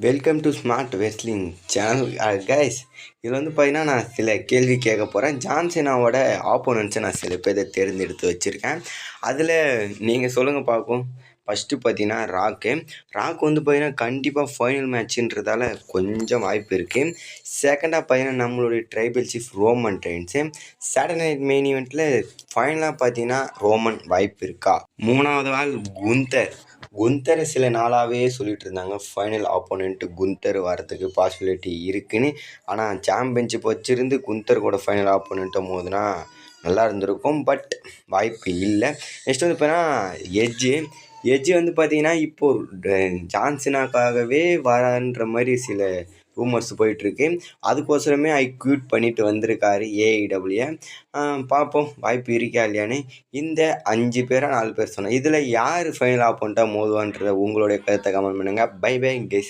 Welcome to smart wrestling channel guys. இதில் பார்த்தீங்கன்னா நான் சில கேள்வி கேட்க போகிறேன். ஜான்சினாவோட ஆப்போனன்ட்ஸை நான் சில பேரை தேர்ந்தெடுத்து வச்சுருக்கேன். அதில் நீங்கள் சொல்லுங்கள் பார்ப்போம். ஃபஸ்ட்டு பார்த்தீங்கன்னா ராக்கு பார்த்தீங்கன்னா கண்டிப்பாக ஃபைனல் மேட்ச்சுன்றதால கொஞ்சம் வாய்ப்பு இருக்குது. செகண்டாக பார்த்தீங்கன்னா நம்மளுடைய tribal chief Roman Reigns. Saturday night main ஈவெண்ட்டில் ஃபைனலாக பார்த்தீங்கன்னா ரோமன் வாய்ப்பு இருக்கா? மூணாவது ஆள் குந்தர் சில நாளாகவே சொல்லிட்டு இருந்தாங்க ஃபைனல் ஆப்போனண்ட்டு குந்தர் வரத்துக்கு பாசிபிலிட்டி இருக்குன்னு. ஆனால் சாம்பியன்ஷிப் வச்சுருந்து குந்தர் கூட ஃபைனல் ஆப்போனண்ட்டை மோதுனா நல்லா இருந்திருக்கும். பட் வாய்ப்பு இல்லை. நெக்ஸ்ட் பார்த்தீங்கன்னா எட்ஜு பார்த்தீங்கன்னா இப்போது ஜான்சினாக்காகவே வரான்ற மாதிரி சில ரூமர்ஸ் போயிட்டுருக்கு. அதுக்கோசரமே குவிட் பண்ணிட்டு வந்திருக்காரு ஏஐடபிள்யூ. பார்ப்போம் வாய்ப்பு இருக்கா இல்லையான்னு. இந்த 5 பேரா 4 பேர் சொன்னேன். இதில் யார் ஃபைனல் ஆப்போனண்ட்டாக மோதுவான்றத உங்களுடைய கருத்தை கமெண்ட் பண்ணுங்கள். Bye bye guess.